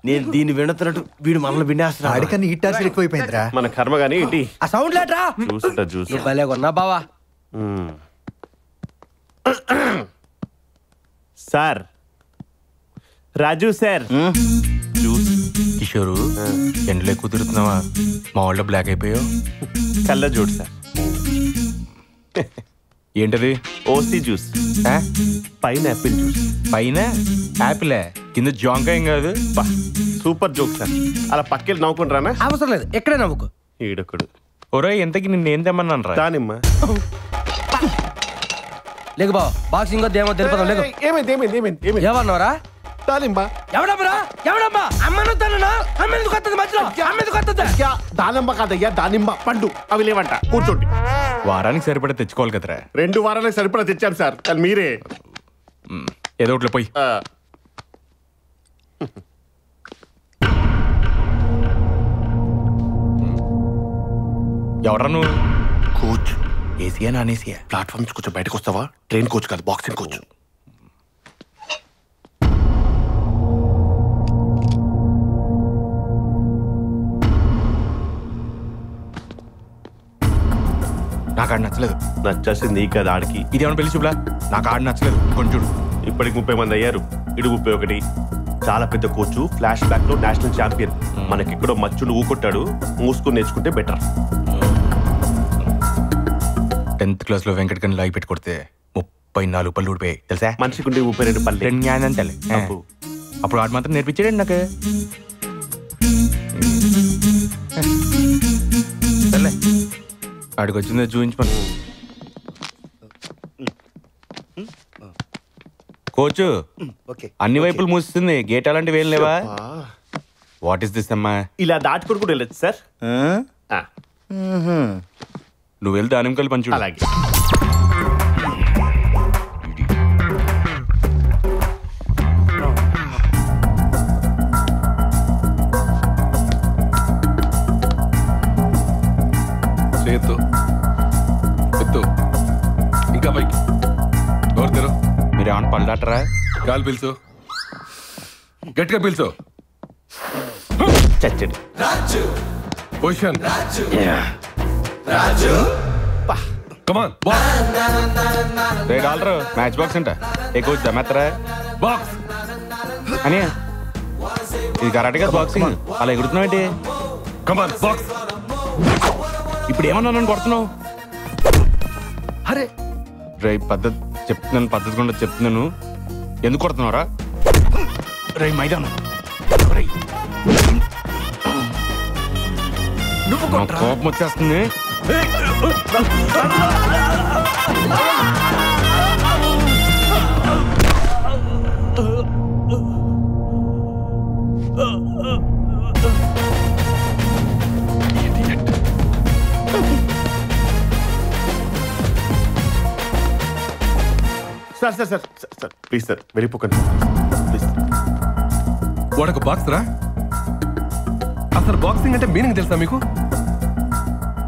నేను దీన్ని వింటున్నట్టు వీడు మనల్ని వినేస్తున్నాడు. ఆడికన్నా ఈ టార్చర్ ఎక్కువైపోయిందిరా. మన కర్మ గానీ ఏంటి ఆ సౌండ్ లేట్రా. చూసి భలే కొన్నా బావా. సార్ రాజు సార్ కిషోరు ఎండలో ఎక్కువ తిరుగుతున్నావా? మా వాళ్ళు బ్లాక్ అయిపోయావు. కళ్ళ చూడు సార్. ఏంటది? OC juice, pineapple juice. పైన యాపిల్, కింద జాంకాయ కాదు. Super joke sir. అలా పక్కెళ్ళి నవ్వుకుంటారా? అవసరం లేదు, ఎక్కడే నవ్వుకో. ఈడొకడు. ఒరే ఇంతకి నిన్నేం తెమ్మన్నాను రా? దానిమ్మ. లేకు బావ, బాక్సింగ్ దేమో తెలిపదాం. లేకు. ఏమైంది? ఏమన్నావురా? దానిమ్మ. ఎవడమ్మరా? ఎవడమ్మా? అమ్మను తననా? అమ్మ ఎందుకు వస్తుంది మధ్యలో? అమ్మ ఎందుకు వస్తుంది? దానిమ్మ కాదయ్యా, దానిమ్మ పండు. అవి లేవంట. కూర్చోండి. వారానికి సరిపడా తెచ్చుకోవాలి కదరా. 2 వారాలకు సరిపడా తెచ్చాం సార్. కానీ మీరే ఏదో ఒకటి పోయి. ఎవరా నువ్వు? Coach. Asia non Asia? Platform నుంచి కొంచెం బయటకు వస్తావా? ట్రైన్ కోచ్ కాదు, బాక్సింగ్ కోచ్. నాకు ఆడ నచ్చలేదు. నచ్చాల్సింది నీకు కదా ఆడికి. ఇదేమన్నా పెళ్లి చూపులా? నాకు ఆడ నచ్చలేదు. కొంచెం ఇప్పటికి 30 మంది అయ్యారు. ఇడు 31. చాలా పెద్ద కోచ్, ఫ్లాష్ బ్యాక్ లో నేషనల్ ఛాంపియన్. మనకిక్కడో మచ్చును ఊకొట్టాడు. మూసుకొని నేర్చుకుంటే బెటర్. 10th క్లాస్ లో వెంకటకని లాగి పెట్టి కొడితే 34 పళ్ళు ఊడిపోయాయి తెలుసా? మనిషికి 32 పళ్ళు. జ్ఞానంతలే. అప్పుడు ఆడు మాత్రం నేర్పించాడండి నాకు. సర్లే, ఆడికి వచ్చిందో చూపించమను. కోచు అన్ని వైపులు మూస్తుంది, గేట్ అలాంటివి ఏం లేవా? వాట్ ఈస్ దిస్ అమ్మా? ఇలా దాటుకుని కూడా వెళ్ళచ్చు సార్. నువ్వు వెళ్తే దానిమ్మకాయలు పంచు. అలాగే. చేతు ఎత్తు, ఇంకా పైకి. ఎవరు తెరు? మీరు ఏమన్నా పళ్ళాటరా? గాలి పీల్చు, గట్టిగా పీల్చు. చచ్చడి పొజిషన్. కమాన్ డాలర్ మ్యాచ్ బాక్స్ అంట. ఏ కోచ్ దమ్మేస్తారా? బాక్స్ అని ఇది కరాటే కదా బాక్సింగ్. అలా ఎగురుతున్నావు ఏంటి? కమాన్ బాక్స్. ఇప్పుడు ఏమన్నా నన్ను కొడుతున్నావు? అరే రై పద్ధతి చెప్తున్నాను, పద్ధతి కూడా చెప్తున్నాను. ఎందుకు కొడుతున్నావురా? రై మైదానం కోపం వచ్చేస్తుంది. Sir sir sir sir please sir, వెళ్ళిపోకండి ప్లీజ్. వాడొక బాక్స్ రా. అసలు బాక్సింగ్ అంటే మీనింగ్ తెలుసా మీకు?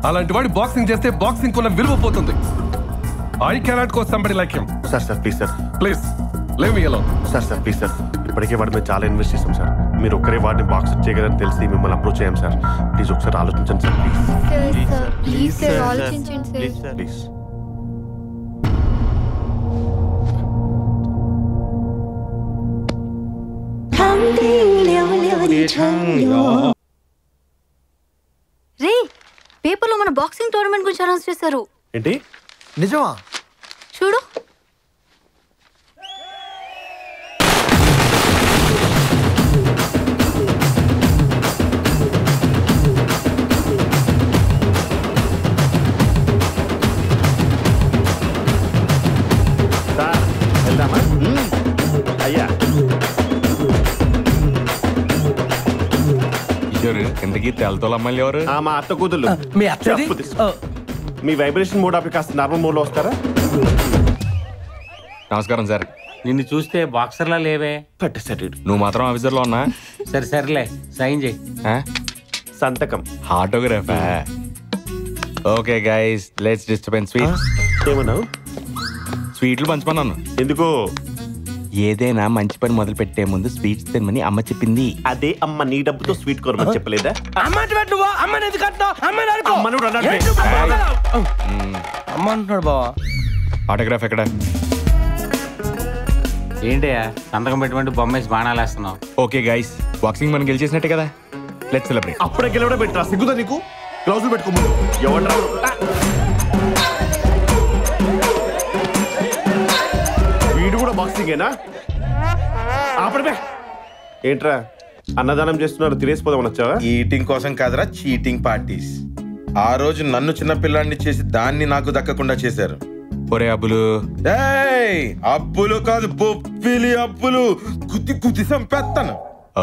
అలాంటి వాడి బాక్సింగ్ చేస్తే బాక్సింగ్ కొన్న విలువ పోతుంది. I cannot coach somebody like him. Sir sir please sir, please leave me alone. Sir sir please sir, ఇప్పటికే వాడి మీద చాలా ఇన్వెస్ట్ చేసాం సార్. మీరు ఒక్కరే వాడిని బాక్స్ చేయగలని తెలిసి మిమ్మల్ని అప్రోచ్ అయ్యాం సార్. ప్లీజ్ ఒకసారి ఆలోచించండి సార్. Please please. రే, పేపర్లో మన బాక్సింగ్ టోర్నమెంట్ గురించి అనౌన్స్ చేశారు. ఏంటి? నిజమా? చూడు. వెళ్దామా? అయ్యా కిందకి తెల్లతోలు అమ్మాయిలు ఎవరు? మా అత్త కూతుళ్ళు. మీ అత్తది? మీ వైబ్రేషన్ మోడ్ ఆపి కాస్త నార్మల్ మోడ్ లో వస్తారా? నమస్కారం సార్. నిన్ను చూస్తే బాక్సర్లా లేవే. పెట్టేసాడు. నువ్వు మాత్రం ఆఫీసర్ లో ఉన్నా? సరే సర్లే, సైన్ చేయి. సంతకం. ఆటోగ్రాఫా? Okay guys, let's disturbance sweets. ఏమన్నావు? స్వీట్లు పంచమన్నాను. ఎందుకో? ఏదైనా మంచి పని మొదలు పెట్టే ముందు స్వీట్స్ తినమని అమ్మ చెప్పింది. అదే అమ్మ నీ డబ్బుతో స్వీట్ కోరమని చెప్పలేదా? అమ్మ అంటే నువ్వు అమ్మని ఎందుకు అంటున్నావు? అమ్మని అనుకో. అమ్మను అన్నాడు. ఏంటి నువ్వు బావగలవు? అమ్మ అంటున్నాడు బావా. ఆటోగ్రాఫ్ ఎక్కడ? ఏంటయ్యా సంతకం పెట్టుకుంటూ బొమ్మేసి బాణాలు వేస్తున్నావు? ఓకే గైస్, బాక్సింగ్ మనం గెలిచేసినట్టే కదా, లెట్స్ సెలబ్రేట్. అప్పుడే గెలవడం పెట్టరా, సిగ్గుదా నీకు? గ్లౌజులు పెట్టుకోమను. ఎవడ్రా? వీడు కూడా బాక్సింగేనా? ఆపడమే. ఏంట్రా అన్నదానం చేస్తున్నారు, తినేసిపోదామని వచ్చావా? ఈటింగ్ కోసం కాదురా, చీటింగ్ పార్టీస్. ఆ రోజు నన్ను చిన్న పిల్లాన్ని చేసి దాన్ని నాకు దక్కకుండా చేశారు. ఒరే అబ్బులు, ఏయ్ అప్పులు కాదు, బొప్పిలి అప్పులు. కుతి కుతి సంపేస్తాను.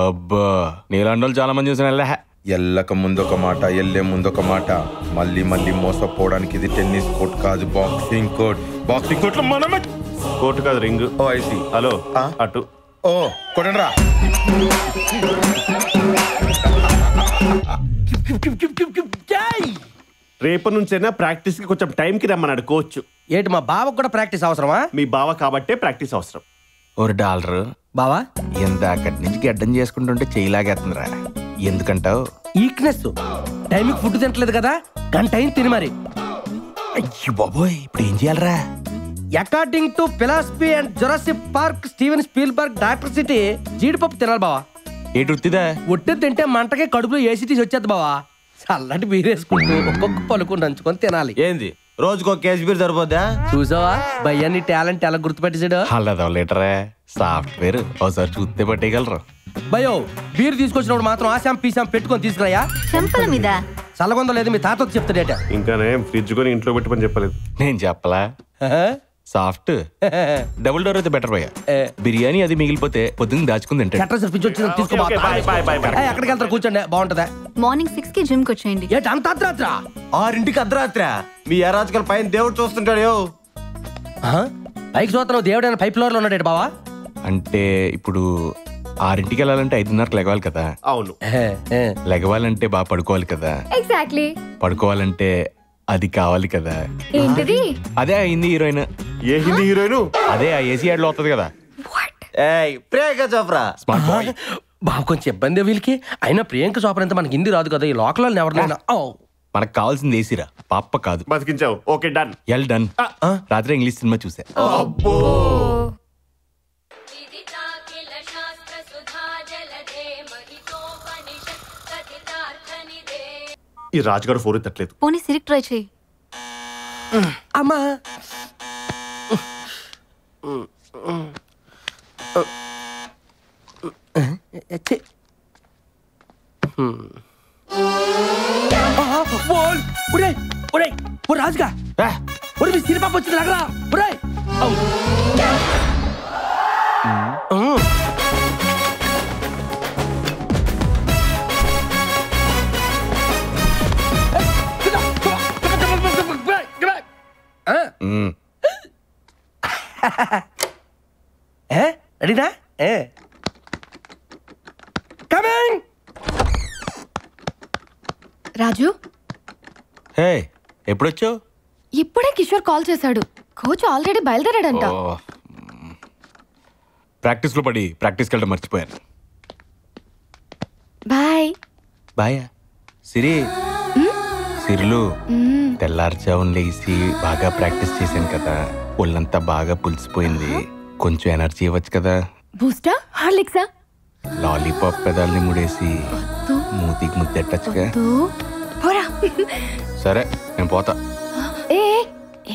అబ్బా నీలాంటి చాలా మంది చూసిన ఎల్లక ముందొక మాట, ఎల్లే ముందొక మాట. మళ్ళీ మళ్ళీ మోసపోవడానికి ఇది టెన్నిస్ కోర్ట్ కాదు, బాక్సింగ్ కోర్ట్. బాక్సింగ్ కోర్ట్ లో మనమే. కోర్టు కాదు, రింగ్. ఓ ఐసి. హలో ఆ? అటు. ఓ కొట్టండ్రా. రేపటి నుంచైనా ప్రాక్టీస్ కి కొంచెం టైం కి రమ్మన్నాడు కోచ్. ఏంటి మా బావకు కూడా ప్రాక్టీస్ అవసరమా? మీ బావ కాబట్టే ప్రాక్టీస్ అవసరం. ఒక డాలర్ బావా ఇందాకటి నుంచి గడ్డం చేసుకుంటుంటే చేయలాగేస్తుందిరా. ఎందుకంటావు? ఈక్నెస్. టైంకి ఫుడ్ తింటలేదు కదా, గంట అయింది తిని మరి. అయ్యో బాబోయ్, ఇప్పుడు ఏం చేయాలరా? According to philosophy and Jurassic park, Steven Spielberg, doctor city, జీడిపప్పు తినాలి బావా. ఏటి వృత్తిదా? ఒట్టి తింటే మంటకే కడుపులో ఏసీటీస్ వచ్చేది బావా. చల్లటి బీరేసుకుంటూ ఒక్కొక్క పలుకు నంచుకొని తినాలి. ఏంది రోజుకో కేజీ బీర్ సరిపోద్దా? చూసావా భయ్యాన్ని టాలెంట్ ఎలా గుర్తుపెట్టేసాడు? అల్లదా లీటరే సాఫ్ట్వేర్ ఒకసారి చూస్తే పట్టేయగలరు. భయో బీర్ తీసుకొచ్చినప్పుడు మాత్రం ఆశాం పీసాం పెట్టుకొని తీసుకురాయా. చెంపల మీద చల్లగొందో లేదు మీ తాతకు చెప్తాడేట. ఇంకానే ఫ్రిడ్జ్ కొని ఇంట్లో పెట్టుకొని చెప్పలేదు. నేను చెప్పలా? సాఫ్ట్ డబుల్ డోర్ అయితే బెటర్ పోయా. బిర్యానీ అది మిగిలిపోతే పొద్దున్న దాచుకుని తింటాడు. ఫ్రిడ్జ్ వచ్చి తీసుకో. ఎక్కడికి వెళ్తారు? కూర్చోండి, బాగుంటదా? మార్నింగ్ 6 కి జిమ్ కి వచ్చేయండి. ఏంటి అంత అర్ధరాత్రా? 6ంటికి అర్ధరాత్రా? మీ అరాచకల పైన దేవుడు చూస్తుంటాడు. పైకి చూస్తున్నావు, దేవుడైనా పైప్ ఫ్లోర్ లో ఉన్నాడు బావా. అంటే ఇప్పుడు 6ంటికి వెళ్ళాలంటే 5:30కి లెగవాలి కదా. అవును. లెగవాలంటే బాగా పడుకోవాలి కదా. ఎగ్జాక్ట్లీ. పడుకోవాలంటే అది కావాలి కదా. ఏంటిది? అదే ఆ హిందీ హీరోయిన్. ఏ హిందీ హీరోయిన్? అదే ఆ ఏసీ యాడ్ లో వస్తుంది కదా. ఏయ్ ప్రియాంక చోప్రా. Smart boy. బాబు కొంచెం ఇబ్బంది వీళ్ళకి. అయినా ప్రియాంక చోప్రా అంతా మనకి హిందీ రాదు కదా. ఈ లోకల్ ఎవరినైనా మనకు కావాల్సింది ఏసీరా, పాప కాదు. బతికించావు. Okay done. Well done. రాత్రి ఇంగ్లీష్ సినిమా చూసా. ఈ రాజుగారు ఫోన్ ఎత్తట్లేదు. పోనీ సిరిక్ ట్రై చేయి. అమ్మా రాజుగా మీ సిరిపాప వచ్చింది లాగరా. రెడీనా? రాజు హే ఎప్పుడొచ్చావు? ఇప్పుడే కిషోర్ కాల్ చేశాడు. కోచ్ ఆల్రెడీ బయలుదేరాడంట. ప్రాక్టీస్ లో పడి ప్రాక్టీస్కి వెళ్ళడం మర్చిపోయాను. బాయ్. బాయా సిరి. సిరులు తెల్లారుజామున లేచి బాగా ప్రాక్టీస్ చేశాను కదా, ఒళ్ళంతా బాగా పులిసిపోయింది. కొంచెం ఎనర్జీ ఇవ్వచ్చు కదా. బూస్టా హార్లిక్సా? లాలీపాప్ పెదాల్ని ముడేసి మూతికి ముద్దెట్టచ్చుగా. సరే నేను పోతా. ఏ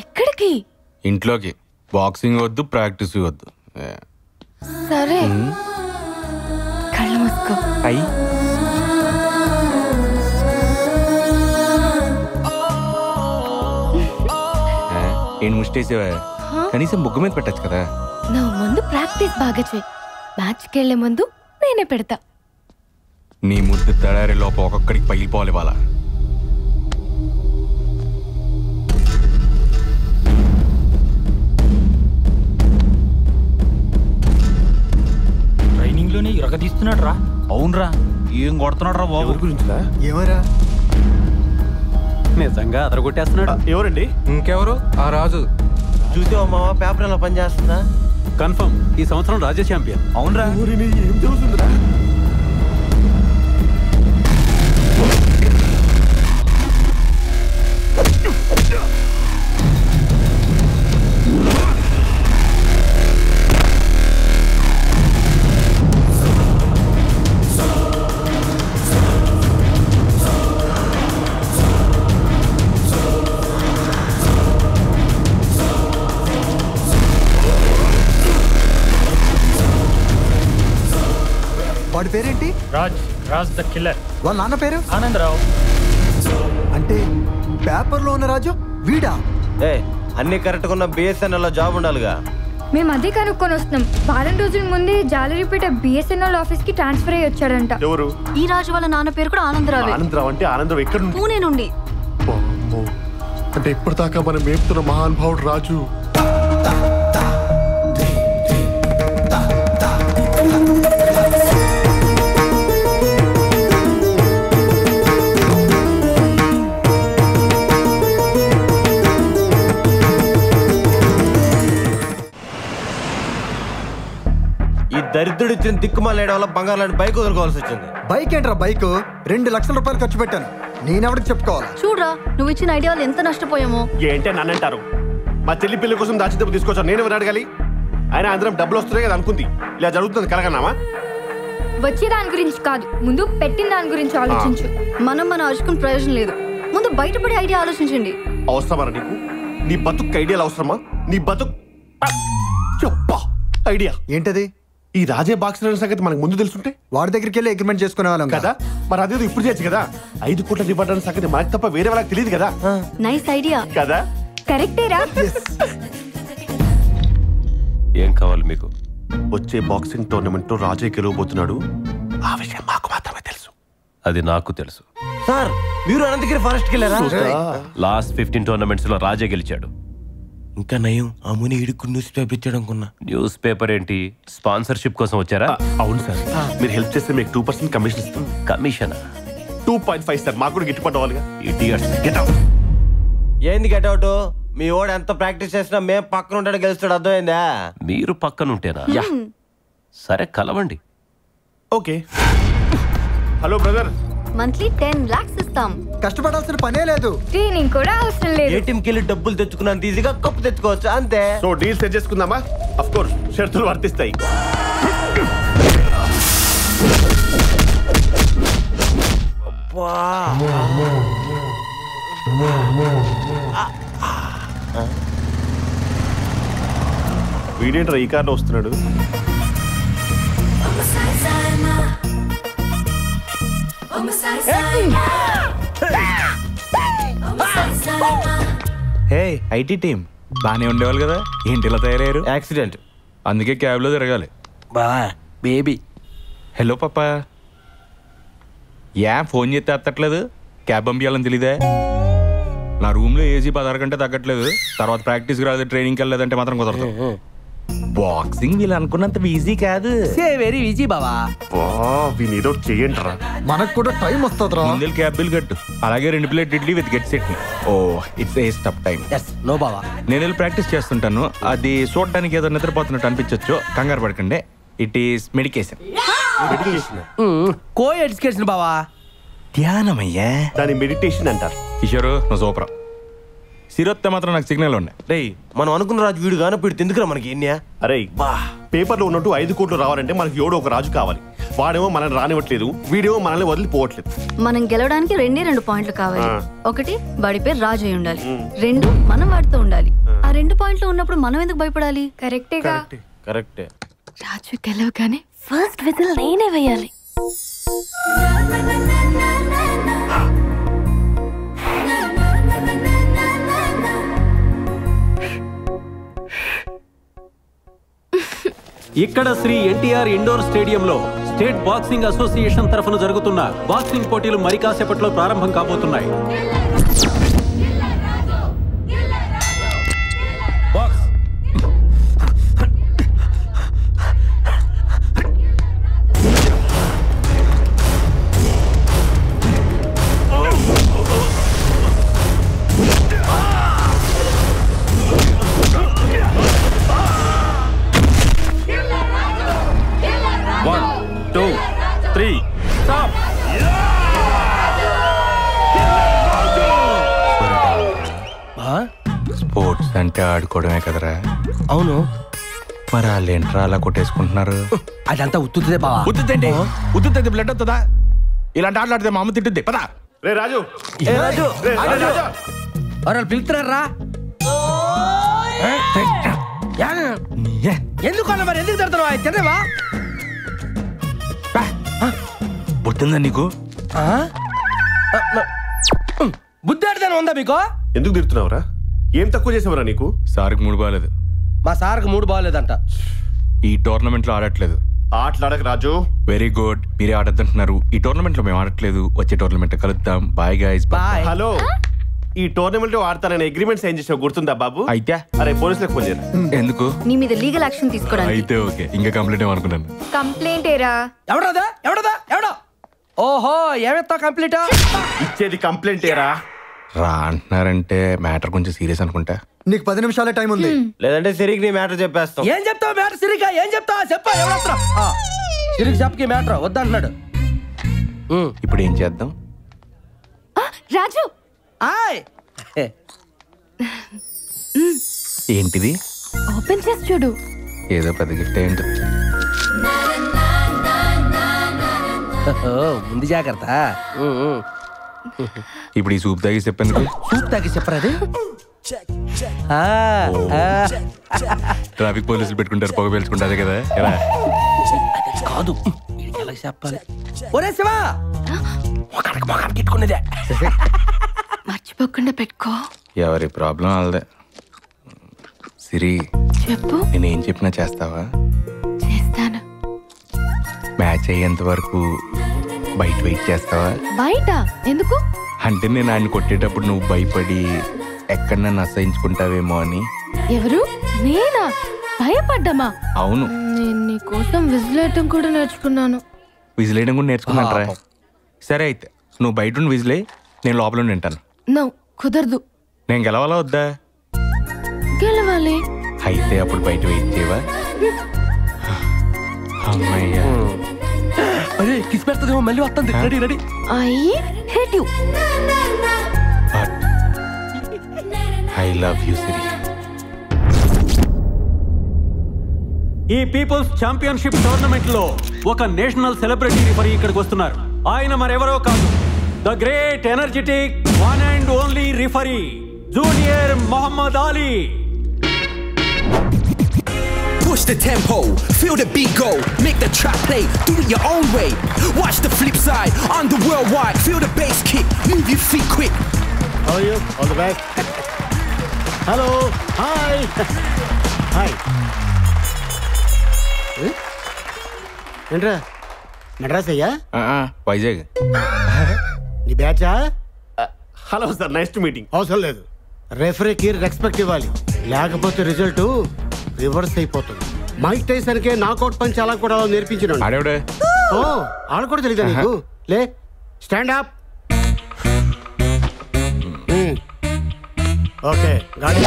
ఎక్కడికి? ఇంట్లోకి. బాక్సింగ్ వద్దు, ప్రాక్టీస్ వద్దు. సరే కళ్ళు మూసుకో. అయ్యి ఏంటి ముష్టేసేవా? కనీసం బుగ్గ మీద పెట్టచ్చు కదా. నా ముందు ప్రాక్టీస్ బాగా చేయి. మ్యాచ్కి వెళ్లే ముందు నేనే పెడతా. నీ ముద్దు తడారి లోపల ఒక్కొక్కడికి పగిలిపోవాలి వాళ్ళ. ట్రైనింగ్ లోనే ఇరగదీస్తున్నాడు రా. అవునరా, ఏం కొడుతున్నాడు రా బాబు. గురించిలా? ఏమరా నిజంగా అదరగొట్టేస్తున్నాడు. ఎవరండి? ఇంకెవరు? ఆ రాజు. చూసావా మావా, పేపర్ ఎలా పనిచేస్తుందా? కన్ఫర్మ్ ఈ సంవత్సరం రాజ్య ఛాంపియన్. అవునరా? ఏం జరుగుతుందిరా? వాడి పేరేంటి? Raj the killer. వాళ్ళ నాన్న పేరు ఆనందరావు. అంటే పేపర్లో ఉన్న రాజు వీడా? అన్ని కరెక్ట్గా ఉన్న బిఎస్ఎన్ఎల్ లో జాబ్ ఉండాలిగా. మేము అదే కనుక్కొని వస్తున్నాం. వారం రోజుల ముందే జాలరిపేట బిఎస్ఎన్ఎల్ ఆఫీస్ కి ట్రాన్స్ఫర్ అయ్యి వచ్చాడంట. ఎవరు? ఈ రాజు వాళ్ళ నాన్న పేరు కూడా ఆనందరావు. ఆనందరావు అంటే ఆనందరావు ఎక్కడ నుండి? పూణే నుండి. అంటే ఇప్పటిదాకా మనం మేపుతున్న మహానుభావుడు రాజు. ఈ దరిద్రుడు ఇచ్చిన దిక్కుమాలేయడం వల్ల బంగారు లాంటి బైక్ వదులుకోవాల్సి వచ్చింది. బైక్ ఏంట్రా బైక్? 2 లక్షల రూపాయలు ఖర్చు పెట్టాను. నేనెవరికి చెప్పుకోవాలి? చూడరా, నువ్వు ఇచ్చిన ఐడియా వల్ల ఎంత నష్టపోయామో. ఏంటే నన్ను అంటారు? మా చెల్లి పిల్లల కోసం దాచి డబ్బు తీసుకొచ్చాను. నేను ఎవరు అడగాలి? ఆయన అందరం డబ్బులు వస్తున్నాయి కదా అనుకుంది. ఇలా జరుగుతుంది కలగన్నామా? వచ్చే దాని గురించి కాదు, ముందు పెట్టిన దాని గురించి ఆలోచించు. మనం అరుచుకుని ప్రయోజనం లేదు. ముందు బయటపడే ఐడియా ఆలోచించండి. అవసరమా నీకు? నీ బతుకు ఐడియాలు అవసరమా? నీ బతుకు చెప్పా ఐడియా ఏంటది? ఈ రాజే బాక్స్ సంగతి మనకు ముందు తెలుసుంటే వాడి దగ్గరికి వెళ్ళి అగ్రిమెంట్ చేసుకునే వాళ్ళం కదా. మరి అదేదో ఇప్పుడు చేయొచ్చు కదా. 5 కోట్ల ఇవ్వడానికి సంగతి మనకు తప్ప వేరే వాళ్ళకి తెలియదు కదా. నైస్ ఐడియా కదా. కరెక్టేరా? ఏం కావాలి మీకు? వచ్చే బాక్సింగ్ టోర్నమెంట్ లో రాజే గెలవబోతున్నాడు. ఆ విషయం మాకు మాత్రమే తెలుసు. అది నాకు తెలుసు. సార్, మీరు అనంతగిరి ఫారెస్ట్ కి వెళ్ళారా? లాస్ట్ 15 టోర్నమెంట్స్ లో రాజే గెలిచాడు. ఇంకా నయం, ఆ ముని ఇడుకు న్యూస్ పేపర్ ఇచ్చాడు అనుకున్నా. న్యూస్ పేపర్ ఏంటి? స్పాన్సర్షిప్ కోసం వచ్చారా? అవును సార్. మీరు హెల్ప్ చేస్తే మీకు 2% కమిషన్ ఇస్తాం. Commission 2.5 sir. మాకు కూడా గిట్టుబాటు అవ్వాలిగా. ఏంది గెట్ అవుట్? మీ ఓడు ఎంత ప్రాక్టీస్ చేసినా మేము పక్కన ఉంటాడు గెలుస్తాడు. అర్థమైందా? మీరు పక్కనుంటేనా? సరే కలవండి. Okay. Hello brother. Monthly 10 lakhs ఇస్తాం. కష్టపడాల్సిన పనే లేదు. ట్రైనింగ్ కూడా అవసరం లేదు. ఏటీఎంకి వెళ్ళి డబ్బులు తెచ్చుకున్నంత ఈజీగా కప్పు తెచ్చుకోవచ్చు అంతే. సో డీల్ సెట్ చేసుకుందామా? ఆఫ్ కోర్స్ షరతులు వర్తిస్తాయి. వీడేంట్రా ఈ కార్లో వస్తున్నాడు? హే, ఐటీ టీం బానే ఉండేవాళ్ళు కదా, ఏంటి ఇలా తయారయ్యారు? యాక్సిడెంట్, అందుకే క్యాబ్ లో తిరగాలి. బేబీ. హలో పాపా. ఫోన్ చేస్తే ఎత్తట్లేదు? క్యాబ్ పంపించాలని తెలీదే? నా రూమ్ లో ఏసీ 16 గంట తగ్గట్లేదు. తర్వాత ప్రాక్టీస్ కి రాలేదు, ట్రైనింగ్కి వెళ్ళలేదంటే మాత్రం కుదరదు. బాక్సింగ్ వీళ్ళు అనుకున్నంత ఈజీ కాదు. వెరీ ఈజీ బావా. ఏదో చేయండిరా, మనకు కూడా టైం వస్తుంది. ముందు క్యాబ్ బిల్ కట్టు, అలాగే 2 plate idli with get chutney. Oh it's a stuff time. No బావా. నేను వెళ్ళి ప్రాక్టీస్ చేస్తుంటాను. అది చూడడానికి ఏదో నిద్రపోతున్నట్టు అనిపించచ్చు, కంగారు పడకండి. It is medication. Co education బావా. ధ్యానమయ్యా, దాని మెడిటేషన్ అంటారు. కిషోరు నువ్వు సూపర్. సిరొత్తే మాత్రం నాకు సిగ్నల్ ఉన్నాయి. రే మనం అనుకున్న రాజు వీడు గాను వీడు ఎందుకురా మనకి ఎన్నియా? అరే పేపర్లో ఉన్నట్టు 5 కోట్లు రావాలంటే మనకి ఎవడో ఒక రాజు కావాలి. వాడేమో మనల్ని రానివ్వట్లేదు, వీడేమో మనల్ని వదిలిపోవట్లేదు. మనం గెలవడానికి 2 పాయింట్లు కావాలి. 1 వాడి పేరు రాజు అయి ఉండాలి. 2 మనం వాడితో ఉండాలి. ఆ 2 పాయింట్లు ఉన్నప్పుడు మనం ఎందుకు భయపడాలి? కరెక్టేగా? కరెక్టే. రాజు గెలవగానే ఫస్ట్ విజిల్ నేనే వేయాలి. ఇక్కడ శ్రీ ఎన్టీఆర్ ఇండోర్ స్టేడియంలో స్టేట్ బాక్సింగ్ అసోసియేషన్ తరఫున జరుగుతున్న బాక్సింగ్ పోటీలు మరి కాసేపట్లో ప్రారంభం కాబోతున్నాయి. అంటే ఆడుకోవడమే కదరా. అవును, మరి వాళ్ళు ఏంట్రా అలా కొట్టేసుకుంటున్నారు? అదంతా ఉత్తుదే బావా. ఉత్తుతండి, ఉత్తుతుంది బ్లడ్ వస్తుందా? ఇలాంటి ఆటలాడితే మా అమ్మ తిట్టుద్ది. పదా రే రాజు, వాళ్ళు పిలుస్తున్నారా? ఎందుకు అన్న మరి ఎందుకు తిడతావు? తినవా? బుద్ధిందా నీకు? బుద్ధి ఆడితేనే ఉందా మీకు? ఎందుకు తిడుతున్నావురా? ఏం తక్కువ చేసావురా నీకు? సార్కి మూడు బాగాలేదు. మా సార్కి మూడు బాగాలేదంట. ఈ టోర్నమెంట్ లో ఆడట్లేదు. ఆటలాడక రాజు. వెరీ గుడ్, మీరే ఆడద్దంటున్నారు. ఈ టోర్నమెంట్ లో మేము ఆడట్లేదు. వచ్చే టోర్నమెంట్ కలుద్దాం. Bye guys. బాయ్. హలో, ఈ టోర్నమెంట్ లో ఆడతానని అగ్రిమెంట్ సైన్ చేసావు గుర్తుందా బాబు? అయితే అరే పోలీసులకు ఫోన్ చేయరా. ఎందుకు? నీ మీద లీగల్ యాక్షన్ తీసుకోవడానికి. అయితే ఓకే, ఇంకా కంప్లీట్ ఏమనుకున్నాను. కంప్లైంట్ ఏరా? ఎవడో ఓహో ఏమెత్తావు కంప్లీట్? ఇచ్చేది కంప్లైంట్ ఏరా? రా అంటున్నారంటే మ్యాటర్ కొంచెం సీరియస్ అనుకుంటా. నీకు 10 నిమిషాలే టైం ఉంది. లేదంటే సిరికి నీ మ్యాటర్ చెప్పేస్తాం. ఏం చెప్తావు మ్యాటర్? సిరిగా ఏం చెప్తావా? చెప్పా. ఎవడొస్తా సిరికి చెప్పకి మ్యాటర్ వద్దంటున్నాడు. ఇప్పుడు ఏం చేద్దాం? రాజు, ఏంటిది? ఓపెన్ చేసి చూడు. ఏదో పెద్ద గిఫ్ట్ ఏంటి? ముందు జాగ్రత్త. ఇప్పుడు ఈ సూప్ తాగి చెప్పేందుకు? సూప్ తాగి చెప్పరా? అది ట్రాఫిక్ పోలీసులు పెట్టుకుంటారు, పొగ పేల్చుకుంటారు కదా. ఎలా కాదు, ఎలా చెప్పాలి? ఒరే శివా, ఒకడికి ఇట్టుకునేదే. మర్చిపోకుండా పెట్టుకో. ఎవరి ప్రాబ్లం వాళ్ళదే. సిరి, చెప్పు. నేనేం చెప్పినా చేస్తావా? చేస్తాను. మ్యాచ్ అయ్యేంత వరకు బయట వెయిట్ చేస్తావా? బయట ఎందుకు? అంటే నేను ఆయన కొట్టేటప్పుడు నువ్వు భయపడి ఎక్కడ నన్ను అసహించుకుంటావేమో అని. ఎవరు? నేనా? భయపడ్డామా? అవును, నేను నీ కోసం విజిలేయటం కూడా నేర్చుకున్నాను. విజిలేయడం కూడా నేర్చుకున్నాను రా. సరే అయితే నువ్వు బయట ఉండి విజిలే, నేను లోపల ఉండి వింటాను. నో, కుదరదు. నేను గెలవాలా వద్దా? గెలవాలి. అయితే అప్పుడు బయట వెయిట్ చేయవా? అమ్మయ్యా, అరే కిస్ పెడతాదేమో, మళ్ళీ వస్తుంది. Ready ready. I hate you. I love you Siri. ఈ పీపుల్స్ ఛాంపియన్షిప్ టోర్నమెంట్ లో ఒక నేషనల్ సెలబ్రిటీ రిఫరీ ఇక్కడికి వస్తున్నారు. ఆయన మరెవరో కాదు, the great energetic one and only referee junior Muhammad Ali. Push the tempo, feel the beat go, make the track play, do it your own way. Watch the flip side, on the worldwide, feel the bass kick, move your feet quick. How are you? All the best. Hello. Hi. Hi. ఏంట్రా మెడ్రాస్ అయ్యా? వైజాగ్. నీ బ్యాచా? Hello sir, nice to meeting. అవసరం లేదు, రెఫరీకి respect ఇవ్వాలి, లేకపోతే result reverse అయిపోతుంది. మైక్ టైసన్కే నాకౌట్ పంచ్ అలా కూడా నేర్పించిన. ఓ ఆడ కూడా తెలీదా నీకు? లే, స్టాండ్ అప్. ఓకే, గాడి.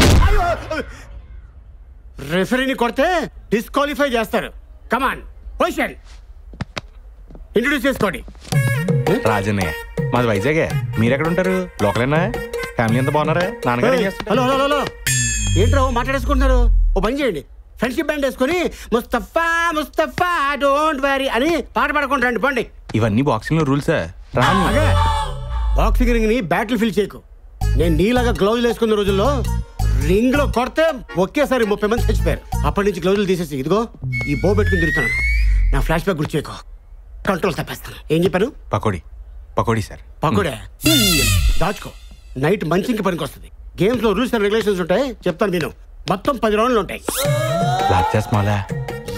రెఫరీని కొడితే డిస్క్వాలిఫై చేస్తారు. కమాన్, పొజిషన్. ఇంట్రొడ్యూస్ చేసుకోండి. రాజన్నయ్య, మాది వైజాగే. మీరు ఎక్కడ ఉంటారు? లోకలేనా? ఫ్యామిలీ ఎంత బాగున్నారా? నాన్నగారు ఏం చేస్తారు? హలో హలో హలో, ఏంట్రా మాట్లాడేసుకుంటున్నారు? ఓ పని చేయండి, ఫ్రెండ్షిప్ బ్యాండ్ వేసుకొని ముస్తఫా ముస్తఫా డోంట్ వరీ అని పాట పాడుకుంటూ రండి. పండి. ఇవన్నీ బాక్సింగ్ లో రూల్సా? బాక్సింగ్ రింగ్ ని బ్యాటిల్ ఫీల్ చేయకు. నేను నీలాగా గ్లౌజులు వేసుకున్న రోజుల్లో రింగ్ లో కొడితే ఒకేసారి 30 మంది చచ్చిపోయారు. అప్పటి నుంచి గ్లౌజులు తీసేసి ఇదిగో ఈ బో పెట్టుకుని తిరుగుతున్నాను. నా ఫ్లాష్ బ్యాక్ గుర్తు చేయకు, కంట్రోల్ తప్పేస్తాను. ఏం చెప్పాను? పకోడీ. పకోడీ సార్. పకోడే దాచుకో, నైట్ మంచికి పనికి వస్తుంది. గేమ్స్ లో రూల్స్ అండ్ రెగ్యులేషన్స్ ఉంటాయి, చెప్తాను విను. మొత్తం 10 రౌండ్లు ఉంటాయి.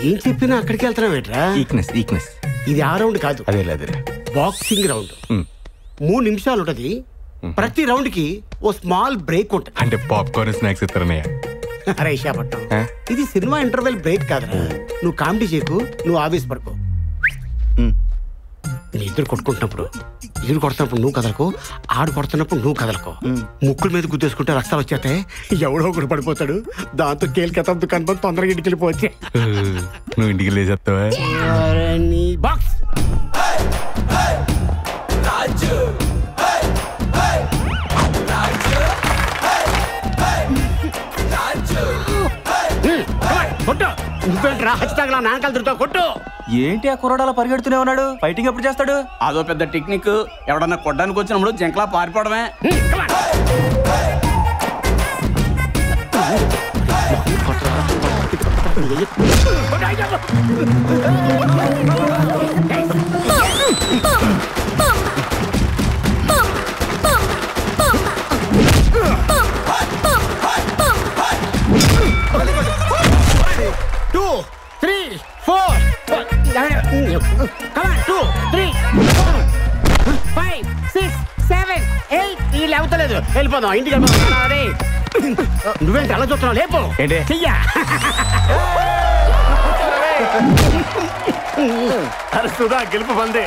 ఏం చెప్పినా అక్కడికి వెళ్తున్నావు ఏంట్రా? ఈక్నెస్. ఇది ఆ రౌండ్ కాదు, అదే బాక్సింగ్ రౌండ్. 3 నిమిషాలు ఉంటది. ప్రతి రౌండ్ కి ఓ స్మాల్ బ్రేక్ ఉంటుంది. అంటే పాప్కార్న్ స్నాక్స్ ఇస్తారన్నయ్య. అరే ఇషాపట్నం, ఇది సినిమా ఇంటర్వెల్ బ్రేక్ కాదురా. నువ్వు కామెడీ చేయకు, నువ్వు ఆవేశపడుకో. నీ ఇద్దరు కొట్టుకుంటున్నప్పుడు, ఇద్దరు కొడుతున్నప్పుడు నువ్వు కదలకు, ఆడు కొడుతున్నప్పుడు నువ్వు కదలకు. ముక్కుల మీద గుద్దేసుకుంటే రక్తాలు వచ్చేస్తే ఎవడో ఒకడు పడిపోతాడు. దాంతో కేల్కతంతో కనుక తొందరగా ఇంటికి వెళ్ళిపోవచ్చు. నువ్వు ఇంటికి లేచేస్తావా? బాక్స్. రా ఖచ్చితంగా నాన్నకాలు తిరుగుతావు కొట్టు. ఏంటి ఆ కుర్రాడు పరిగెడుతూనే ఉన్నాడు? ఫైటింగ్ ఎప్పుడు చేస్తాడు? అదో పెద్ద టెక్నిక్. ఎవడన్నా కొట్టడానికి వచ్చినప్పుడు జంకలా పారిపోవడమే. లేవతలేదు వెళ్ళిపోదాం ఇంటికి నువ్వేంటి అలా చూస్తున్నావు లేపు చెయ్యా సుధా గెలుపు పొందే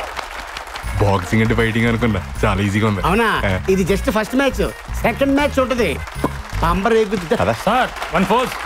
బాక్సింగ్ అంటే ఫైటింగ్ అనుకున్నా చాలా ఈజీగా ఉంది అవునా ఇది just first match second match ఉంటుంది పంబర్ సార్ 1 4